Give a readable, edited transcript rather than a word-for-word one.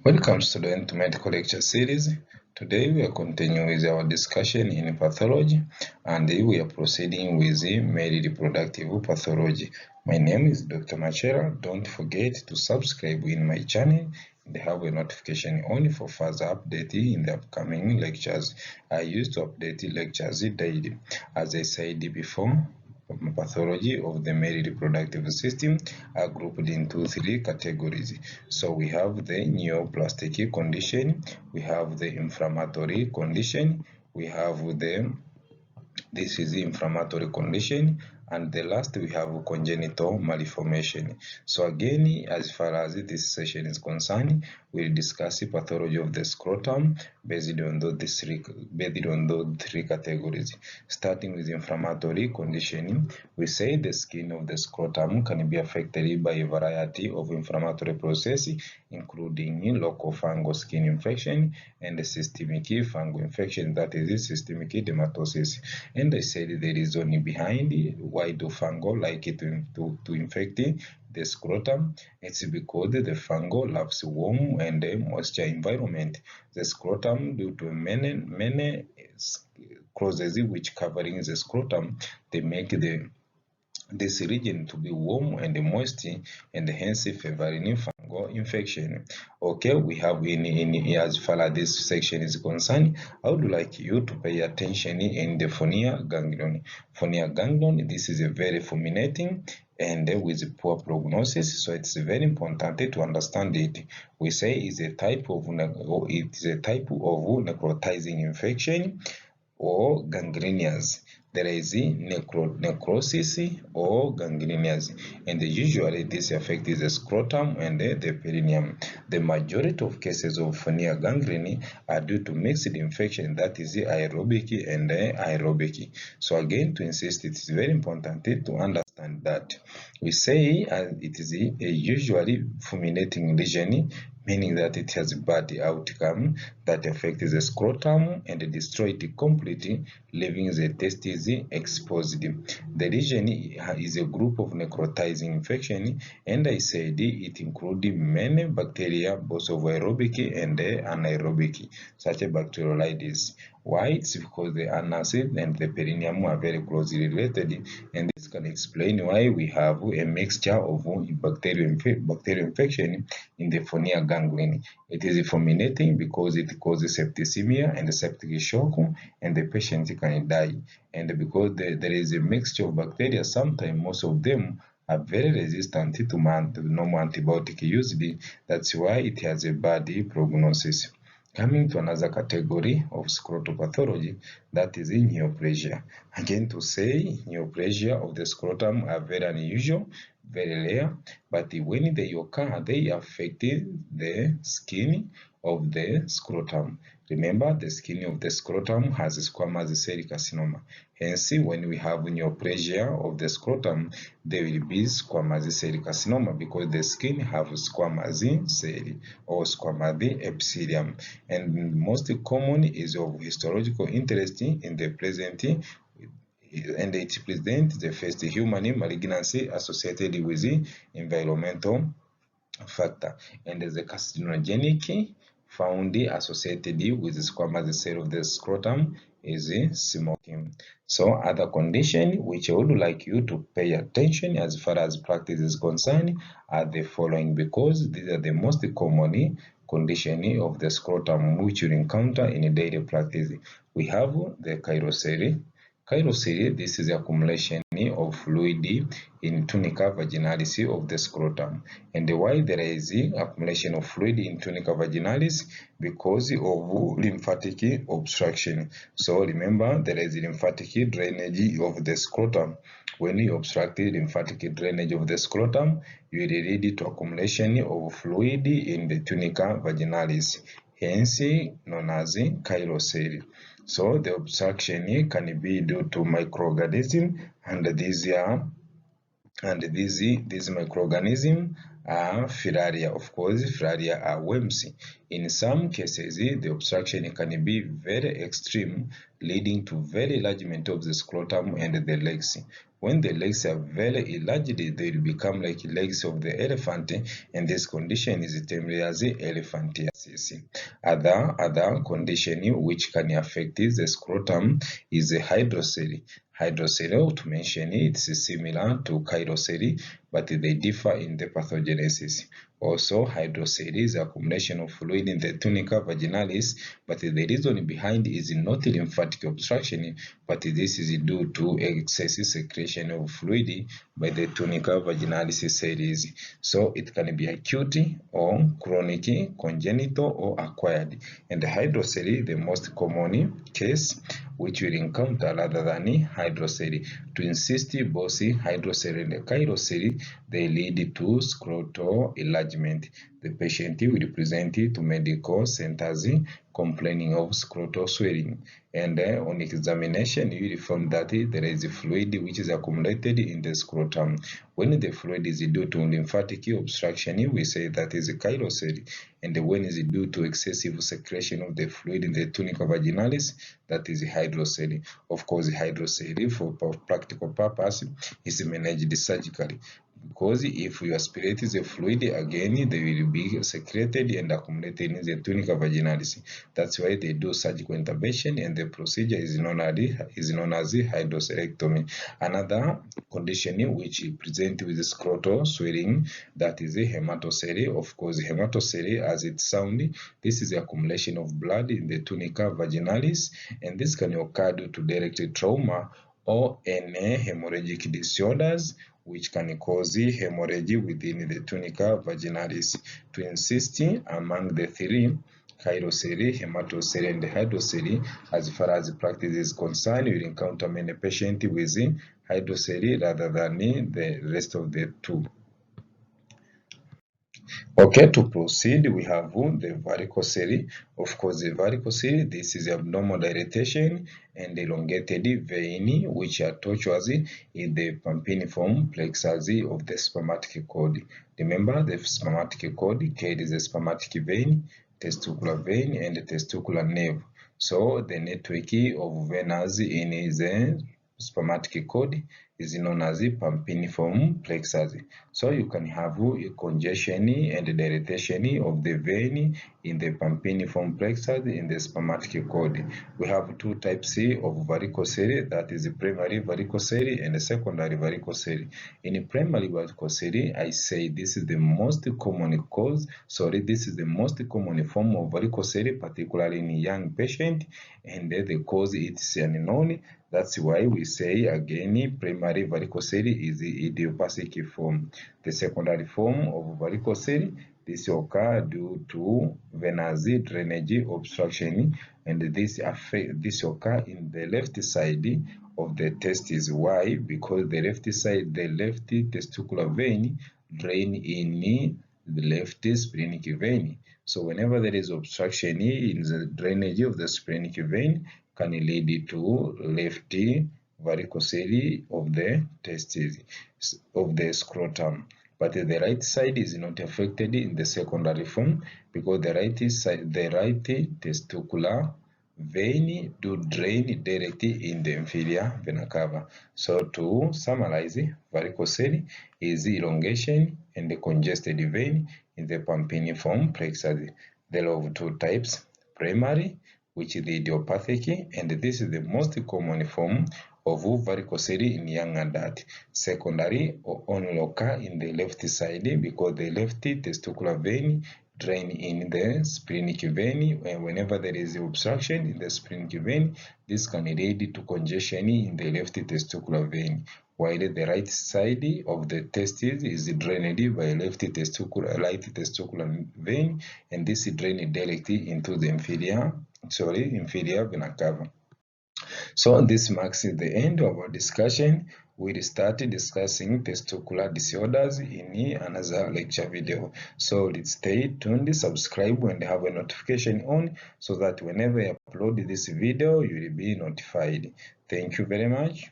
Welcome student to medical lecture series. Today we are continuing with our discussion in pathology and we are proceeding with male reproductive pathology. My name is Dr. Machera. Don't forget to subscribe in my channel and have a notification on for further update in the upcoming lectures. I used to update lectures daily. As I said before, pathology of the male reproductive system are grouped into three categories. So we have the neoplastic condition, we have the inflammatory condition, we have the inflammatory condition, and the last we have congenital malformation. So again, as far as this session is concerned, we'll discuss the pathology of the scrotum based on those three categories. Starting with inflammatory condition, we say the skin of the scrotum can be affected by a variety of inflammatory processes, including local fungal skin infection and systemic fungal infection, that is systemic dermatosis. And I said the reason behind why do fungal like it to infect the scrotum. It's because the fungal loves warm and moisture environment. The scrotum, due to many clauses which covering the scrotum, they make this region to be warm and moist and hence favoring fungal infection. Okay, we have in as far as this section is concerned, I would like you to pay attention in the fonia ganglion. Fonia ganglion, this is a very fulminating and with poor prognosis, so it's very important to understand it. We say it's a type of necrotizing infection or gangrenous. There is necrosis or gangrenous, and usually this affects the scrotum and the perineum. The majority of cases of fonia gangrene are due to mixed infection, that is aerobic and aerobic. So again, to insist, it is very important to understand that we say it is a usually fulminating lesion, meaning that it has a bad outcome that affects the scrotum and destroys it completely, leaving the testes exposed. The lesion is a group of necrotizing infection, and I said it includes many bacteria, both of aerobic and anaerobic, such as bacteroides. Why? It's because the anus and the perineum are very closely related, and this can explain why we have a mixture of bacterial infection in the fonia ganglion. It is fulminating because it causes septicemia and septic shock, and the patient can die. And because there is a mixture of bacteria, sometimes most of them are very resistant to normal antibiotic used. That's why it has a bad prognosis. Coming to another category of scrotal pathology, that is neoplasia. Again, to say neoplasia of the scrotum are very unusual, very rare, but when they occur, they affect the skin of the scrotum. Remember, the skin of the scrotum has squamous cell carcinoma. Hence, when we have neoplasia of the scrotum, there will be squamous cell carcinoma because the skin have squamous cell or squamous epithelium. And most common is of histological interest in the present, and it presents the first human malignancy associated with the environmental factor, and the carcinogenic found associated with the squamous cell of the scrotum is smoking. So other condition which I would like you to pay attention as far as practice is concerned are the following, because these are the most common condition of the scrotum which you encounter in daily practice. We have the chirocele. Chirocele, this is the accumulation of fluid in tunica vaginalis of the scrotum. And why there is accumulation of fluid in tunica vaginalis? Because of lymphatic obstruction. So remember, there is lymphatic drainage of the scrotum. When you obstruct the lymphatic drainage of the scrotum, you will lead to accumulation of fluid in the tunica vaginalis, hence known as chirocele. So the obstruction can be due to microorganisms, and these microorganisms are filaria. Of course, filaria are worms. In some cases, the obstruction can be very extreme, leading to very enlargement of the scrotum and the legs. When the legs are very enlarged, they will become like legs of the elephant, and this condition is termed as elephantiasis. diastasis. Other condition which can affect the scrotum is a hydrocele. Hydrocele, to mention it, is similar to chirocele, but they differ in the pathogenesis. Also, hydrocele is accumulation of fluid in the tunica vaginalis, but the reason behind is not lymphatic obstruction, but this is due to excessive secretion of fluid by the tunica vaginalis cells. So it can be acute or chronic, congenital or acquired. And the hydrocele, the most common case which will encounter rather than hydrocele. To insist, both hydrocele and chirocele, they lead to scrotal enlargement. The patient will present to medical centers complaining of scrotal swelling, and on examination you will find that there is a fluid which is accumulated in the scrotum. When the fluid is due to lymphatic obstruction, we say that is a chirocele, and when it is due to excessive secretion of the fluid in the tunica vaginalis, that is hydrocele. Of course, hydrocele for practical purpose is managed surgically, because if you aspirate the fluid again, they will be secreted and accumulated in the tunica vaginalis. That's why they do surgical intervention, and the procedure is known as hydrocelectomy. Another condition which present with scrotal swelling, that is a hematocele. Of course, hematocele, as it sounds, this is the accumulation of blood in the tunica vaginalis, and this can occur due to direct trauma or any hemorrhagic disorders which can cause hemorrhage within the tunica vaginalis. To insist, among the three, chirocele, hematocele, and hydrocele, as far as practice is concerned, you will encounter many patients with hydrocele rather than the rest of the two. Okay, to proceed, we have the varicocele. Of course, the varicocele, this is abnormal dilatation and elongated vein which are tortuous in the pampiniform plexus of the spermatic cord. Remember, the spermatic cord carries the spermatic vein, testicular vein, and the testicular nerve. So the network of veins in the spermatic cord is known as the pampiniform plexus. So you can have a congestion and dilatation of the vein in the pampiniform plexus in the spermatic cord. We have two types of varicocele, that is primary varicocele and secondary varicocele. In primary varicocele, I say this is the most common cause, this is the most common form of varicocele, particularly in young patients, and the cause is unknown. That's why we say again primary varicocele is the idiopathic form. The secondary form of varicocele, this occur due to venous drainage obstruction, and this occur in the left side of the testes. Why? Because the left testicular vein drain in the left splenic vein. So whenever there is obstruction in the drainage of the splenic vein, can lead to left varicocele of the testes, of the scrotum. But the right side is not affected in the secondary form, because the right testicular vein do drain directly in the inferior vena cava. So to summarize, varicocele is elongation and the congested vein in the pampiniform plexus. There are two types: primary, which is the idiopathic, and this is the most common form of varicocele in young adult. Secondary only occur in the left side, because the left testicular vein drain in the splenic vein, and whenever there is obstruction in the splenic vein, this can lead to congestion in the left testicular vein, while the right side of the testes is drained by right testicular vein, and this is drained directly into the inferior vena cava. So this marks the end of our discussion. We'll start discussing testicular disorders in another lecture video. So let's stay tuned, subscribe, and have a notification on, so that whenever I upload this video, you will be notified. Thank you very much.